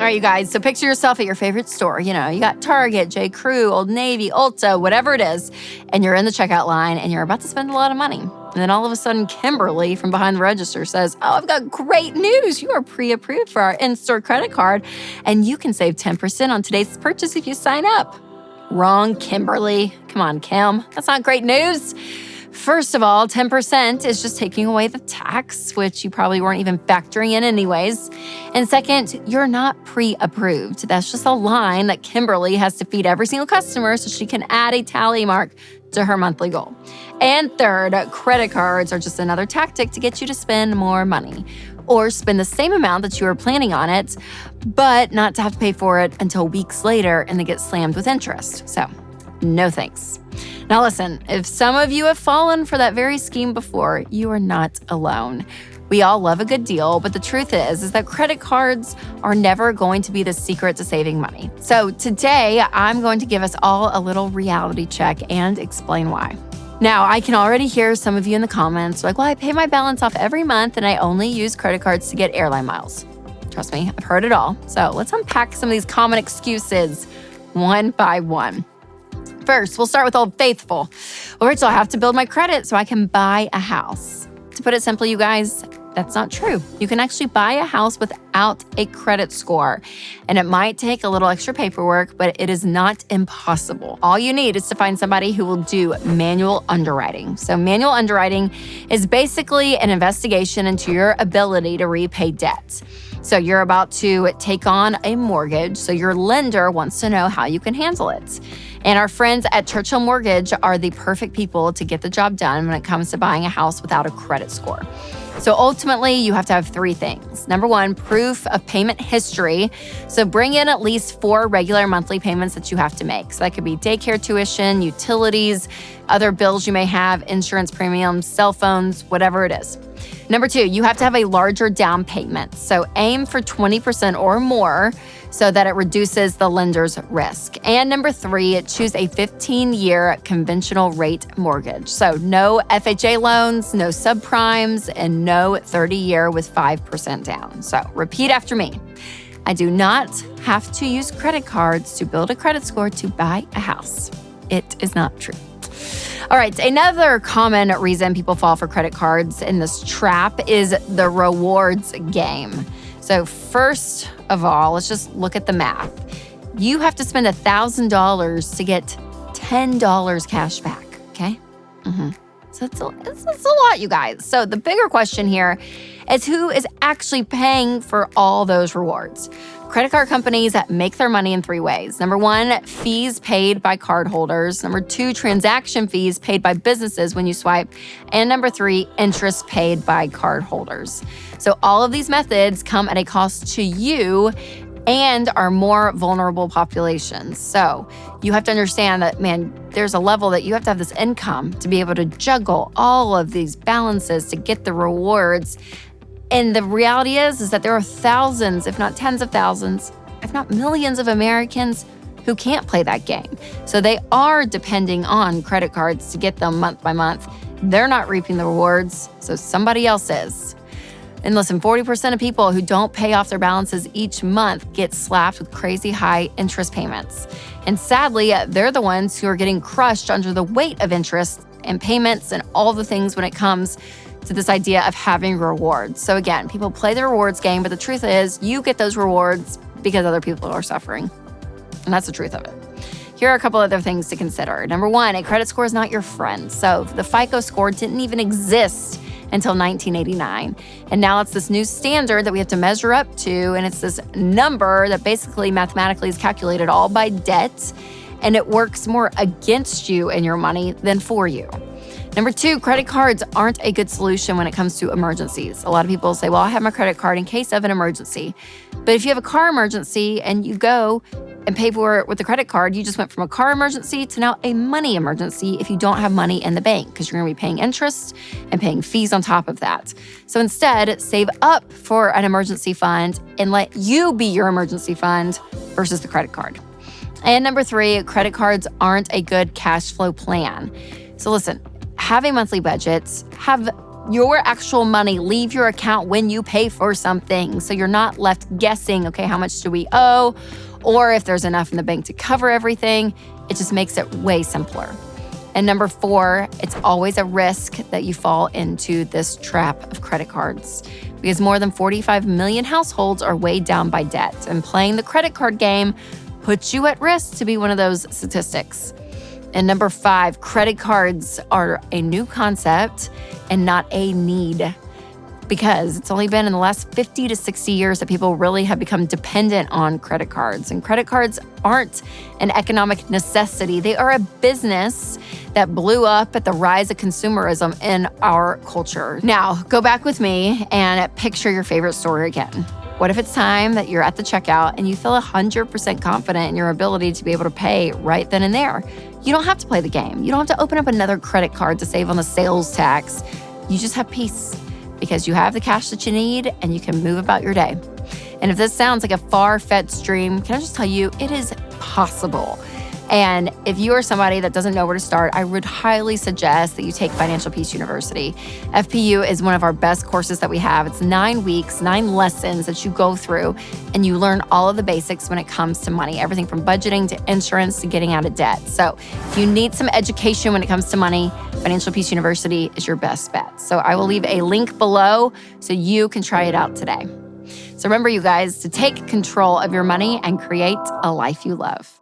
right, you guys, so picture yourself at your favorite store. You know, you got Target, J. Crew, Old Navy, Ulta, whatever it is, and you're in the checkout line and you're about to spend a lot of money. And then all of a sudden, Kimberly from behind the register says, oh, I've got great news. You are pre-approved for our in-store credit card, and you can save 10% on today's purchase if you sign up. Wrong, Kimberly. Come on, Kim. That's not great news. First of all, 10% is just taking away the tax, which you probably weren't even factoring in anyways. And second, you're not pre-approved. That's just a line that Kimberly has to feed every single customer so she can add a tally mark to her monthly goal. And third, credit cards are just another tactic to get you to spend more money or spend the same amount that you were planning on it, but not to have to pay for it until weeks later and then get slammed with interest. So, no thanks. Now listen, if some of you have fallen for that very scheme before, you are not alone. We all love a good deal, but the truth is that credit cards are never going to be the secret to saving money. So today, I'm going to give us all a little reality check and explain why. Now, I can already hear some of you in the comments like, well, I pay my balance off every month and I only use credit cards to get airline miles. Trust me, I've heard it all. So let's unpack some of these common excuses one by one. First, we'll start with Old Faithful. Well, Rachel, I have to build my credit so I can buy a house. To put it simply, you guys, that's not true. You can actually buy a house without a credit score. And it might take a little extra paperwork, but it is not impossible. All you need is to find somebody who will do manual underwriting. So manual underwriting is basically an investigation into your ability to repay debt. So you're about to take on a mortgage, so your lender wants to know how you can handle it. And our friends at Churchill Mortgage are the perfect people to get the job done when it comes to buying a house without a credit score. So ultimately, you have to have three things. Number one, proof of payment history. So bring in at least 4 regular monthly payments that you have to make. So that could be daycare tuition, utilities, other bills you may have, insurance premiums, cell phones, whatever it is. Number 2, you have to have a larger down payment. So aim for 20% or more so that it reduces the lender's risk. And number 3, choose a 15-year conventional rate mortgage. So no FHA loans, no subprimes, and no 30-year with 5% down. So repeat after me. I do not have to use credit cards to build a credit score to buy a house. It is not true. All right, another common reason people fall for credit cards in this trap is the rewards game. So first of all, let's just look at the math. You have to spend $1,000 to get $10 cash back, okay? So it's a lot, you guys. So the bigger question here is who is actually paying for all those rewards? Credit card companies make their money in 3 ways. Number 1, fees paid by cardholders. Number 2, transaction fees paid by businesses when you swipe. And number 3, interest paid by cardholders. So all of these methods come at a cost to you and are more vulnerable populations. So you have to understand that, man, there's a level that you have to have this income to be able to juggle all of these balances to get the rewards. And the reality is that there are thousands, if not tens of thousands, if not millions of Americans who can't play that game. So they are depending on credit cards to get them month by month. They're not reaping the rewards, so somebody else is. And listen, 40% of people who don't pay off their balances each month get slapped with crazy high interest payments. And sadly, they're the ones who are getting crushed under the weight of interest and payments and all the things when it comes to this idea of having rewards. So again, people play the rewards game, but the truth is you get those rewards because other people are suffering. And that's the truth of it. Here are a couple other things to consider. Number 1, a credit score is not your friend. So the FICO score didn't even exist until 1989. And now it's this new standard that we have to measure up to. And it's this number that basically mathematically is calculated all by debt. And it works more against you and your money than for you. Number 2, credit cards aren't a good solution when it comes to emergencies. A lot of people say, well, I have my credit card in case of an emergency. But if you have a car emergency and you go and pay for it with the credit card, you just went from a car emergency to now a money emergency if you don't have money in the bank, because you're going to be paying interest and paying fees on top of that. So instead, save up for an emergency fund and let you be your emergency fund versus the credit card. And number 3, credit cards aren't a good cash flow plan. So listen, have a monthly budget, have your actual money leave your account when you pay for something. So you're not left guessing, okay, how much do we owe? Or if there's enough in the bank to cover everything. It just makes it way simpler. And number 4, it's always a risk that you fall into this trap of credit cards because more than 45 million households are weighed down by debt. And playing the credit card game puts you at risk to be one of those statistics. And number 5, credit cards are a new concept and not a need because it's only been in the last 50 to 60 years that people really have become dependent on credit cards. And credit cards aren't an economic necessity. They are a business that blew up at the rise of consumerism in our culture. Now, go back with me and picture your favorite store again. What if it's time that you're at the checkout and you feel 100% confident in your ability to be able to pay right then and there? You don't have to play the game. You don't have to open up another credit card to save on the sales tax. You just have peace because you have the cash that you need and you can move about your day. And if this sounds like a far-fetched dream, can I just tell you, it is possible. And if you are somebody that doesn't know where to start, I would highly suggest that you take Financial Peace University. FPU is one of our best courses that we have. It's 9 weeks, 9 lessons that you go through, and you learn all of the basics when it comes to money, everything from budgeting to insurance to getting out of debt. So if you need some education when it comes to money, Financial Peace University is your best bet. So I will leave a link below so you can try it out today. So remember, you guys, to take control of your money and create a life you love.